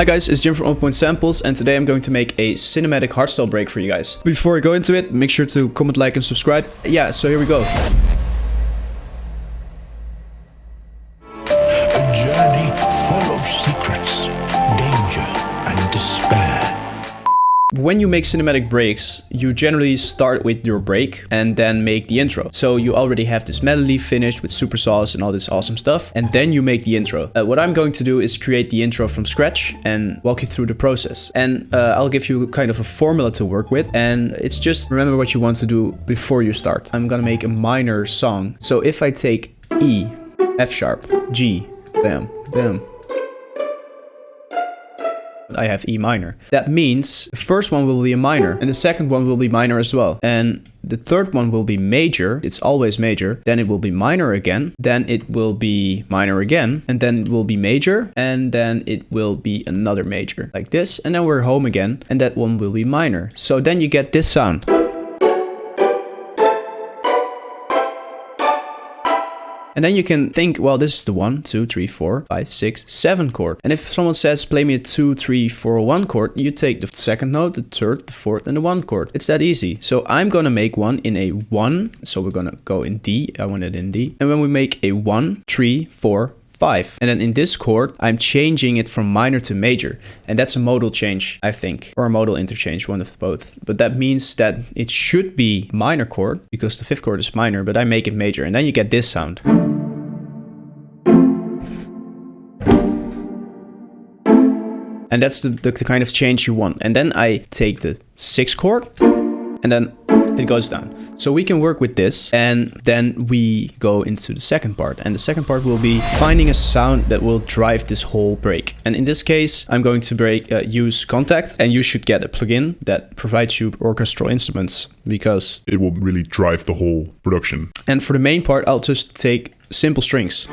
Hi guys, it's Jim from Samples, and today I'm going to make a cinematic hardstyle break for you guys. Before I go into it, make sure to comment, like, and subscribe. Yeah, so here we go. A journey full of secrets, danger, and despair. When you make cinematic breaks, you generally start with your break and then make the intro. So you already have this melody finished with super sauce and all this awesome stuff, and then you make the intro. What I'm going to do is create the intro from scratch and walk you through the process. And I'll give you kind of a formula to work with, and it's just remember what you want to do before you start. I'm gonna make a minor song. So if I take E, F sharp, G, bam, bam, I have E minor. That means the first one will be a minor and the second one will be minor as well. And the third one will be major. It's always major. Then it will be minor again. Then it will be minor again. And then it will be major. And then it will be another major like this. And then we're home again. And that one will be minor. So then you get this sound. And then you can think, well, this is the 1, 2, 3, 4, 5, 6, 7 chord. And if someone says, play me a 2, 3, 4, 1 chord, you take the second note, the third, the fourth, and the 1 chord. It's that easy. So I'm going to make one in a 1. So we're going to go in D. I want it in D. And when we make a 1, 3, 4, 5. And then in this chord, I'm changing it from minor to major. And that's a modal change, I think. Or a modal interchange, one of both. But that means that it should be minor chord, because the 5th chord is minor, but I make it major. And then you get this sound. And that's the kind of change you want. And then I take the 6th chord, and then it goes down. So we can work with this, and then we go into the second part. And the second part will be finding a sound that will drive this whole break. And in this case, I'm going to use Contact, and you should get a plugin that provides you orchestral instruments, because it will really drive the whole production. And for the main part, I'll just take simple strings.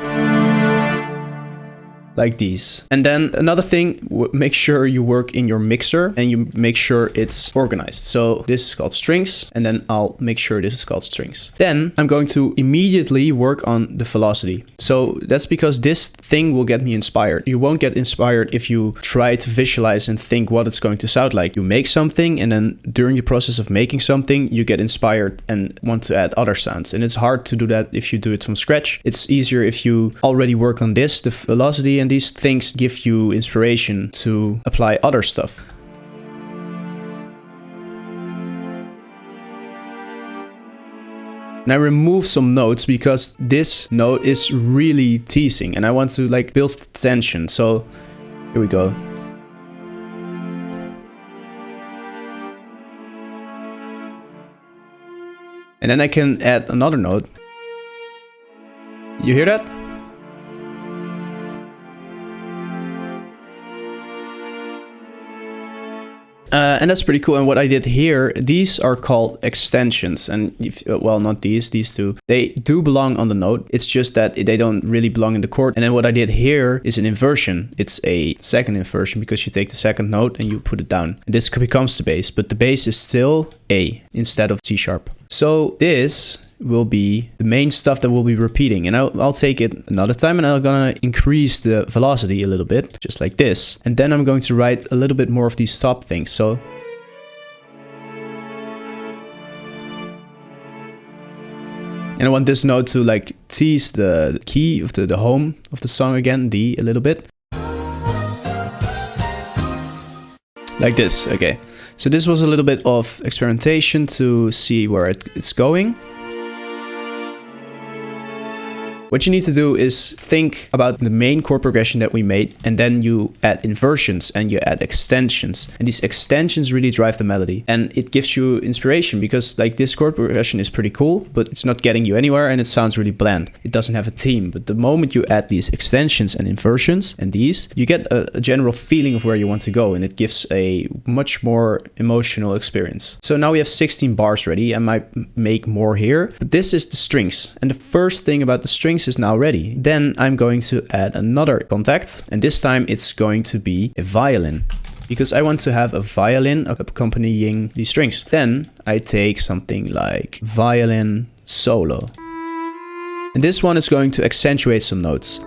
Like these. And then another thing, make sure you work in your mixer and you make sure it's organized. So this is called strings, and then I'll make sure this is called strings. Then I'm going to immediately work on the velocity. So that's because this thing will get me inspired. You won't get inspired if you try to visualize and think what it's going to sound like. You make something, and then during the process of making something, you get inspired and want to add other sounds. And it's hard to do that if you do it from scratch. It's easier if you already work on this, the velocity, and these things give you inspiration to apply other stuff. And I remove some notes because this note is really teasing and I want to like build tension. So here we go. And then I can add another note. You hear that? And that's pretty cool. And what I did here, these are called extensions. And if, well, not these two. They do belong on the note. It's just that they don't really belong in the chord. And then what I did here is an inversion. It's a second inversion because you take the second note and you put it down. And this becomes the bass, but the bass is still A instead of C sharp. So this will be the main stuff that we'll be repeating, and I'll take it another time and I'm gonna increase the velocity a little bit, just like this. And then I'm going to write a little bit more of these stop things. So and I want this note to like tease the key of the home of the song again, D, a little bit. Like this, okay. So this was a little bit of experimentation to see where it's going. What you need to do is think about the main chord progression that we made, and then you add inversions and you add extensions. And these extensions really drive the melody. And it gives you inspiration because like this chord progression is pretty cool, but it's not getting you anywhere and it sounds really bland. It doesn't have a theme. But the moment you add these extensions and inversions and these, you get a general feeling of where you want to go, and it gives a much more emotional experience. So now we have 16 bars ready. I might make more here, but this is the strings. And the first thing about the strings is now ready. Then I'm going to add another contact, and this time it's going to be a violin because I want to have a violin accompanying these strings. Then I take something like violin solo, and this one is going to accentuate some notes.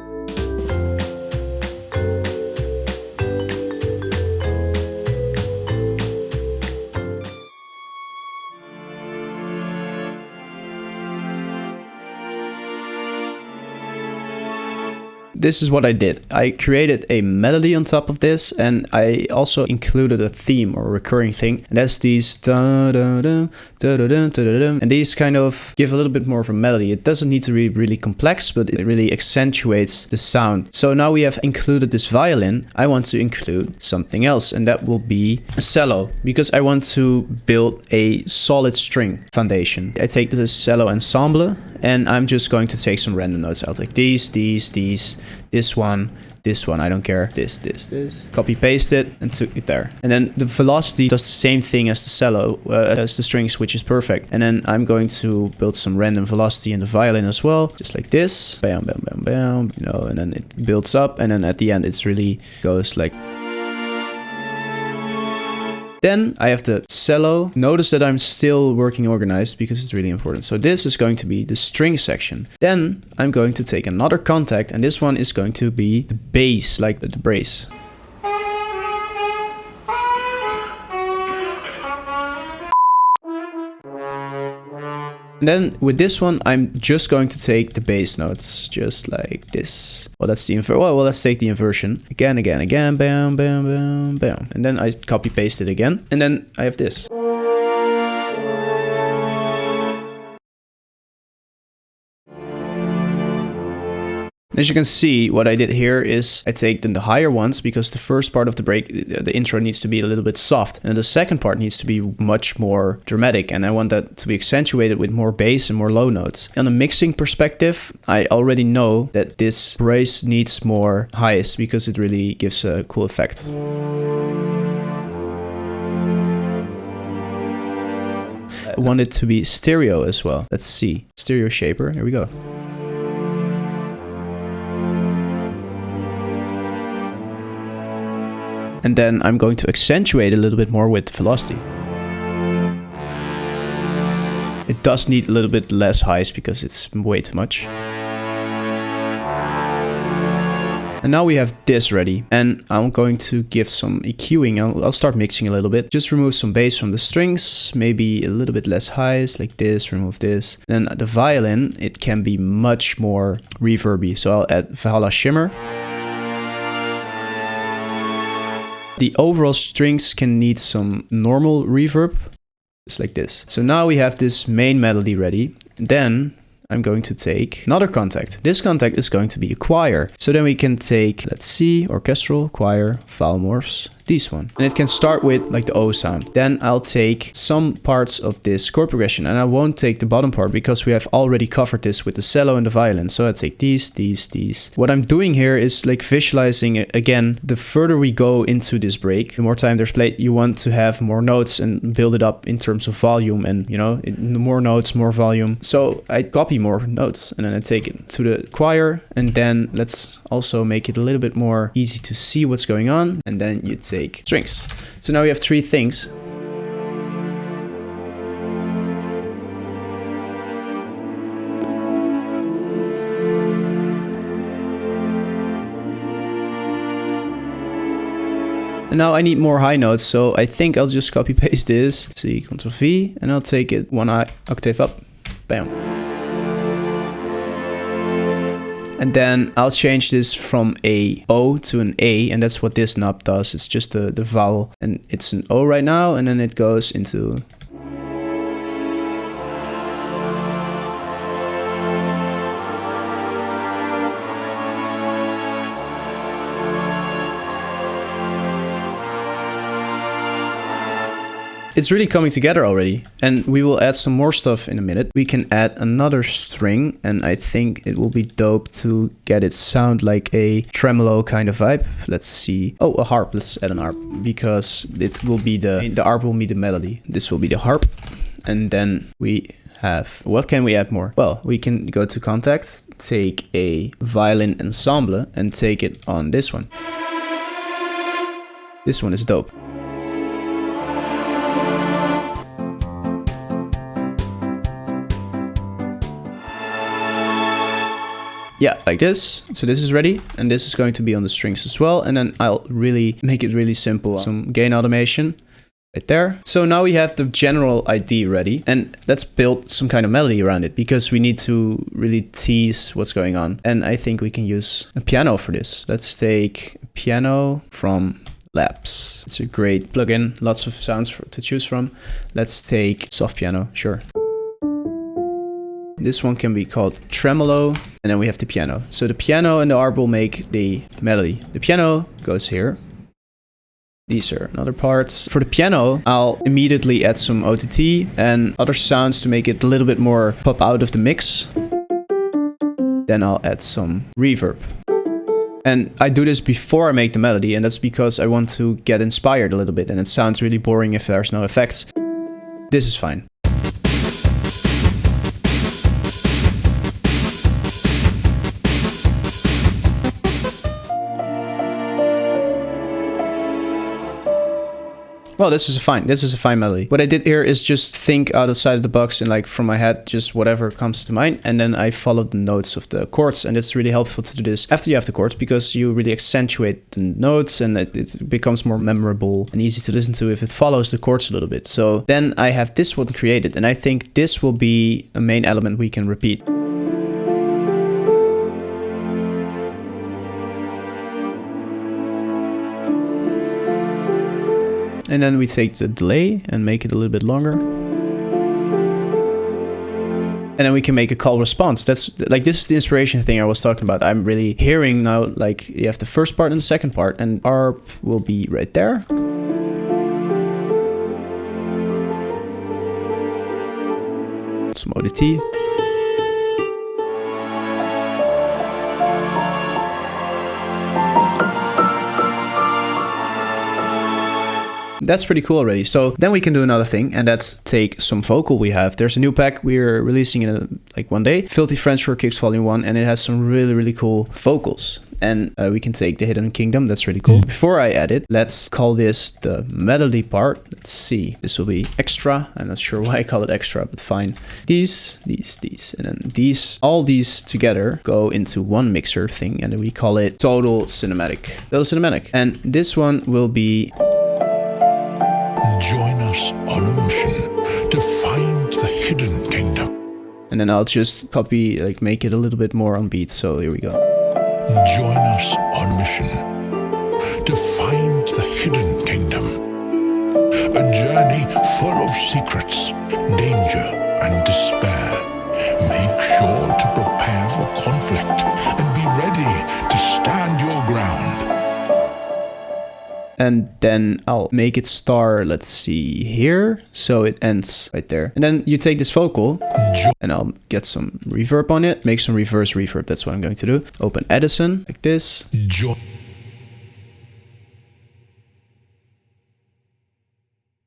this is what I did. I created a melody on top of this, and I also included a theme or recurring thing, and that's these da-da-dum, da-da-dum, da-da-dum. And these kind of give a little bit more of a melody. It doesn't need to be really complex, but it really accentuates the sound. So now we have included this violin. I want to include something else, and that will be a cello, because I want to build a solid string foundation. I take this cello ensemble, and I'm just going to take some random notes. I'll take these, this one, I don't care, this. Copy paste it and took it there. And then the velocity does the same thing as the cello, as the strings, which is perfect. And then I'm going to build some random velocity in the violin as well, just like this. Bam, bam, bam, bam. You know, and then it builds up, and then at the end it's really goes like. Then I have the cello. Notice that I'm still working organized because it's really important. So this is going to be the string section. Then I'm going to take another contact, and this one is going to be the bass, like the brace. And then with this one, I'm just going to take the bass notes, just like this. Well, that's the well, let's take the inversion. Again, bam, bam, bam, bam. And then I copy paste it again. And then I have this. As you can see, what I did here is I take the higher ones, because the first part of the break, the intro needs to be a little bit soft, and the second part needs to be much more dramatic, and I want that to be accentuated with more bass and more low notes. On a mixing perspective, I already know that this brace needs more highs because it really gives a cool effect. I want it to be stereo as well. Let's see. Stereo shaper. Here we go. And then I'm going to accentuate a little bit more with velocity. It does need a little bit less highs because it's way too much. And now we have this ready, and I'm going to give some EQing. I'll start mixing a little bit. Just remove some bass from the strings, maybe a little bit less highs, like this, remove this. Then the violin, it can be much more reverby. So I'll add Valhalla Shimmer. The overall strings can need some normal reverb, just like this. So now we have this main melody ready. Then I'm going to take another contact. This contact is going to be a choir. So then we can take, let's see, orchestral, choir, vowel morphs, this one. And it can start with like the O sound. Then I'll take some parts of this chord progression, and I won't take the bottom part because we have already covered this with the cello and the violin. So I take these. What I'm doing here is like visualizing it again. The further we go into this break, the more time there's played, you want to have more notes and build it up in terms of volume, and you know, more notes, more volume. So I copy more notes and then I take it to the choir, and then let's also make it a little bit more easy to see what's going on. And then you take strings. So now we have three things. And now I need more high notes, so I think I'll just copy paste this. C, Ctrl V, and I'll take it one octave up. Bam. And then I'll change this from a O to an A, and that's what this knob does. It's just the vowel, and it's an O right now, and then it goes into... It's really coming together already, and we will add some more stuff in a minute. We can add another string, and I think it will be dope to get it sound like a tremolo kind of vibe. Let's see. Oh, a harp. Let's add an harp, because it will be the harp will be the melody. This will be the harp, and then we have, what can we add more? Well, we can go to contact, take a violin ensemble, and take it on this one. This one is dope. Yeah, like this. So this is ready, and this is going to be on the strings as well. And then I'll really make it really simple. Some gain automation. right there. So now we have the general idea ready, and let's build some kind of melody around it because we need to really tease what's going on. And I think we can use a piano for this. Let's take a piano from Labs. It's a great plugin, lots of sounds to choose from. Let's take soft piano, sure. This one can be called tremolo, and then we have the piano. So the piano and the arp will make the melody. The piano goes here. These are other parts. For the piano, I'll immediately add some OTT and other sounds to make it a little bit more pop out of the mix. Then I'll add some reverb. And I do this before I make the melody, and that's because I want to get inspired a little bit, and it sounds really boring if there's no effects. This is fine. Well, this is a fine melody. What I did here is just think outside of the box and like from my head, just whatever comes to mind. And then I followed the notes of the chords, and it's really helpful to do this after you have the chords because you really accentuate the notes and it becomes more memorable and easy to listen to if it follows the chords a little bit. So then I have this one created, and I think this will be a main element we can repeat. And then we take the delay and make it a little bit longer. And then we can make a call response. That's like, this is the inspiration thing I was talking about. I'm really hearing now, like you have the first part and the second part, and ARP will be right there. Some ODT. That's pretty cool already. So then we can do another thing, and that's take some vocal we have. There's a new pack we're releasing in like one day, Filthy French for Kicks Volume 1, and it has some really cool vocals. And we can take the Hidden Kingdom. That's really cool. Before I add it, let's call this the melody part. Let's see. This will be extra. I'm not sure why I call it extra, but fine. These, and then these, all these together go into one mixer thing, and then we call it Total Cinematic. Total Cinematic. And this one will be... Join us on a mission to find the Hidden Kingdom. And then I'll just copy, like make it a little bit more on beat. So here we go. Join us on a mission to find the Hidden Kingdom. A journey full of secrets, danger, and despair. Make sure to prepare for conflict and be ready to stand your ground. And then I'll make it star, let's see, here. So it ends right there. And then you take this vocal and I'll get some reverb on it. Make some reverse reverb. That's what I'm going to do. Open Edison like this.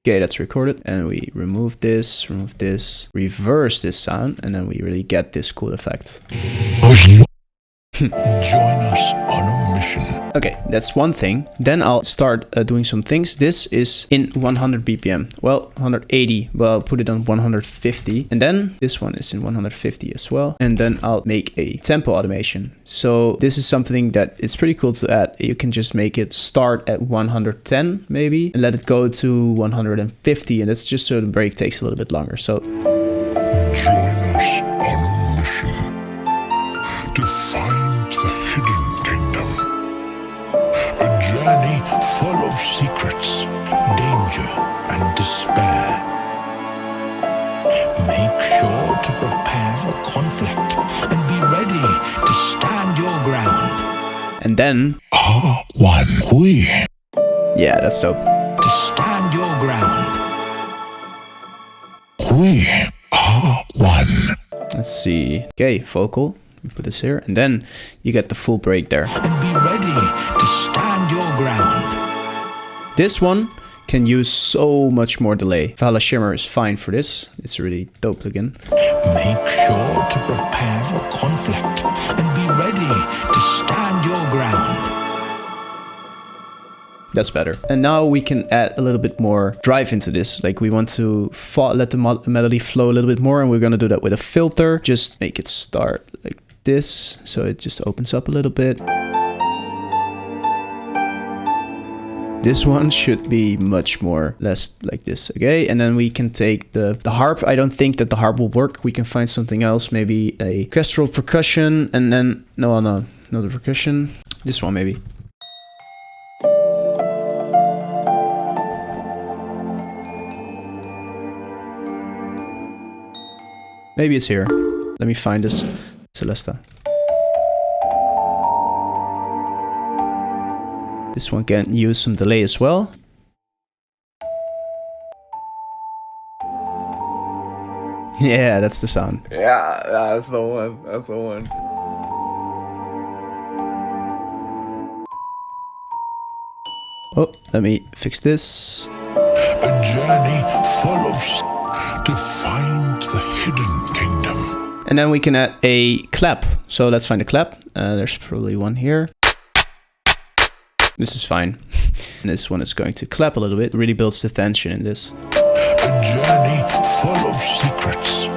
Okay, that's recorded. And we remove this, reverse this sound. And then we really get this cool effect. Join us on a mission. Okay, that's one thing. Then I'll start doing some things. This is in 100 BPM. Well, 180. Well, I'll put it on 150. And then this one is in 150 as well. And then I'll make a tempo automation. So this is something that is pretty cool to add. You can just make it start at 110 maybe and let it go to 150. And that's just so the break takes a little bit longer. So join us on a mission to find the Hidden Kingdom. A journey full of secrets, danger, and despair. Make sure to prepare for conflict and be ready to stand your ground. and then one we. Yeah, that's dope. To stand your ground. We are one. Let's see. Okay, vocal. We put this here, and then you get the full break there. And be ready to stand your ground. This one can use so much more delay. Valhalla Shimmer is fine for this. It's a really dope plugin. Make sure to prepare for conflict and be ready to stand your ground. That's better. And now we can add a little bit more drive into this. Like we want to let the melody flow a little bit more, and we're gonna do that with a filter. Just make it start like this, so it just opens up a little bit. This one should be much more less like this, okay? And then we can take the harp. I don't think that the harp will work. We can find something else, maybe a orchestral percussion, and then, no, not the percussion. This one maybe. Maybe it's here. Let me find this. Celesta. This one can use some delay as well. Yeah, that's the sound. Yeah, that's the one. That's the one. Oh, let me fix this. A journey full of to find the hidden kingdom. And then we can add a clap. So let's find a clap. There's probably one here. This is fine. And this one is going to clap a little bit. It really builds the tension in this. A journey full of secrets,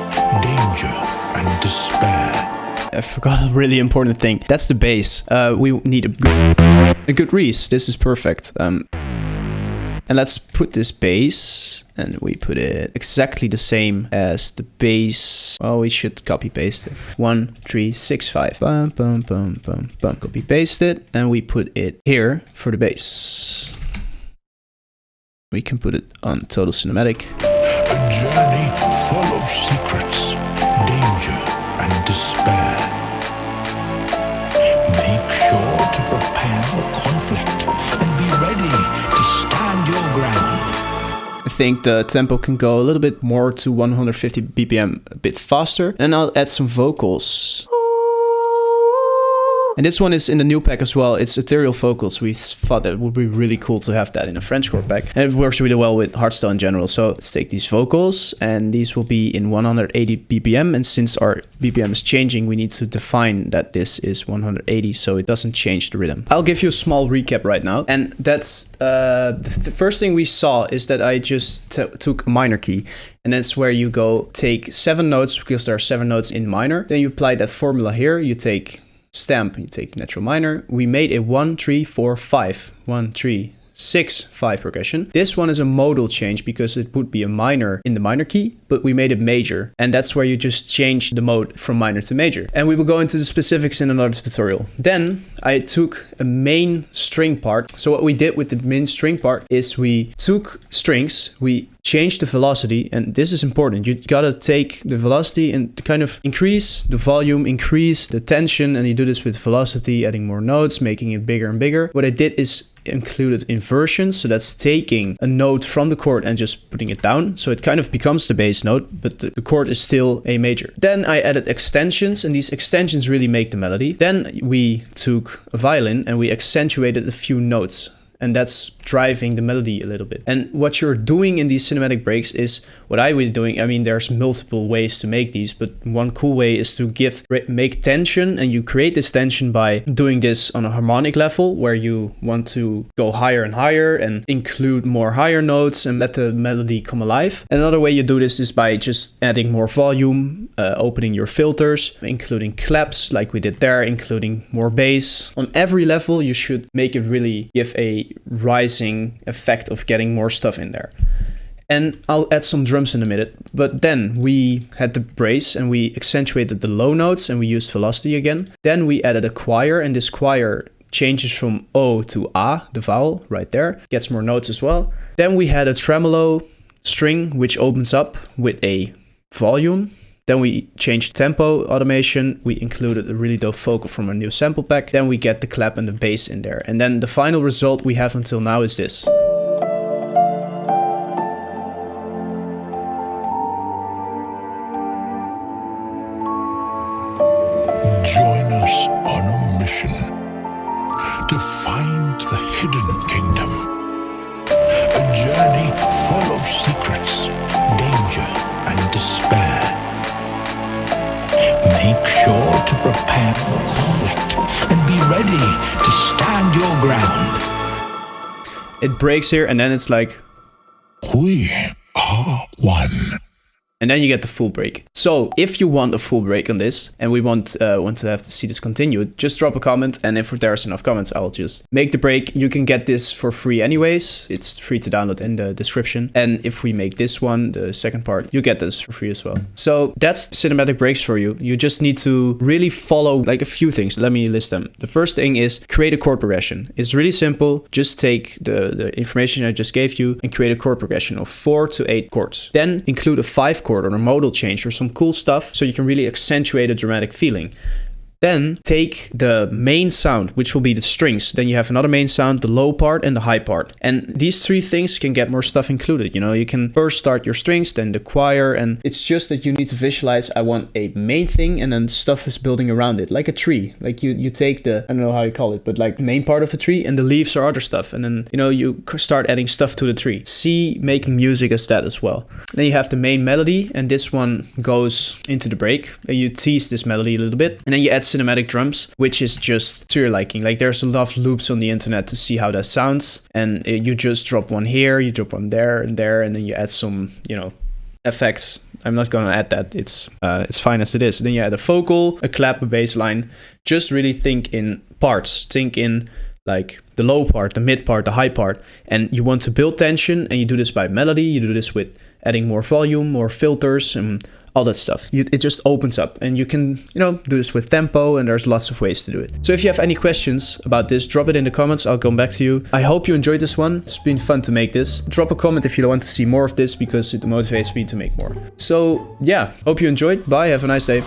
danger, and despair. I forgot a really important thing. That's the bass. We need a good Reese. This is perfect. And let's put this bass, and we put it exactly the same as the bass. Well, we should copy paste it. 1, 3, 6, 5. Bum, bum, bum, bum, bum. Copy paste it, and we put it here for the bass. We can put it on total cinematic. A journey full of secrets, danger, and despair. Make sure to prepare for conflict and be ready to stand your ground. I think the tempo can go a little bit more to 150 BPM, a bit faster. And I'll add some vocals. And this one is in the new pack as well. It's ethereal vocals. We thought that it would be really cool to have that in a French chord pack. And it works really well with hardstyle in general. So let's take these vocals, and these will be in 180 BPM. And since our BPM is changing, we need to define that this is 180 so it doesn't change the rhythm. I'll give you a small recap right now. And that's the first thing we saw is that I just took a minor key. And that's where you go take 7 notes, because there are 7 notes in minor. Then you apply that formula here. You take stamp, you take natural minor. We made a 1, 3, 4, 5. 1, 3, 6, 5 progression. This one is a modal change because it would be a minor in the minor key, but we made it major. And that's where you just change the mode from minor to major. And we will go into the specifics in another tutorial. Then I took a main string part. So what we did with the main string part is we took strings, we changed the velocity, and this is important. You gotta take the velocity and kind of increase the volume, increase the tension, and you do this with velocity, adding more notes, making it bigger and bigger. What I did is included inversions, so that's taking a note from the chord and just putting it down, so it kind of becomes the bass note, but the chord is still A major. Then I added extensions, and these extensions really make the melody. Then we took a violin and we accentuated a few notes, and that's driving the melody a little bit. And what you're doing in these cinematic breaks is what I was doing. I mean, there's multiple ways to make these, but one cool way is to make tension, and you create this tension by doing this on a harmonic level, where you want to go higher and higher and include more higher notes and let the melody come alive. Another way you do this is by just adding more volume, opening your filters, including claps like we did there, including more bass. On every level, you should make it really give a rising effect of getting more stuff in there. And I'll add some drums in a minute. But then we had the brace and we accentuated the low notes and we used velocity again. Then we added a choir, and this choir changes from O to A, the vowel right there, gets more notes as well. Then we had a tremolo string which opens up with a volume. Then we changed tempo automation. We included a really dope vocal from a new sample pack. Then we get the clap and the bass in there. And then the final result we have until now is this. Join us on a mission to find the hidden kingdom. A journey full of secrets, danger, and despair. Make sure to prepare for conflict and be ready to stand your ground. It breaks here, and then it's like, We are one. And then you get the full break. So if you want a full break on this, and we want to have to see this continued, just drop a comment. And if there's enough comments, I will just make the break. You can get this for free anyways. It's free to download in the description. And if we make this one, the second part, you get this for free as well. So that's cinematic breaks for you. You just need to really follow like a few things. Let me list them. The first thing is create a chord progression. It's really simple. Just take the information I just gave you and create a chord progression of 4 to 8 chords. Then include a 5 chord or a modal change or some cool stuff so you can really accentuate a dramatic feeling. Then take the main sound, which will be the strings. Then you have another main sound, the low part and the high part. And these 3 things can get more stuff included. You know, you can first start your strings, then the choir. And it's just that you need to visualize, I want a main thing and then stuff is building around it. Like a tree. Like you take the, I don't know how you call it, but like the main part of the tree and the leaves are other stuff. And then, you know, you start adding stuff to the tree. See making music as that as well. Then you have the main melody and this one goes into the break. And you tease this melody a little bit. And then you add cinematic drums, which is just to your liking. Like there's a lot of loops on the internet to see how that sounds, and you just drop one here, you drop one there, and then you add some, you know, effects. I'm not gonna add that. It's fine as it is. Then you add a vocal, a clap, a bass line. Just really think in parts. Think in like the low part, the mid part, the high part, and you want to build tension. And you do this by melody. You do this with adding more volume, more filters, and all that stuff. It just opens up, and you can, you know, do this with tempo, and there's lots of ways to do it. So if you have any questions about this, drop it in the comments. I'll come back to you. I hope you enjoyed this one. It's been fun to make this. Drop a comment if you want to see more of this, because it motivates me to make more. So yeah, hope you enjoyed. Bye, have a nice day.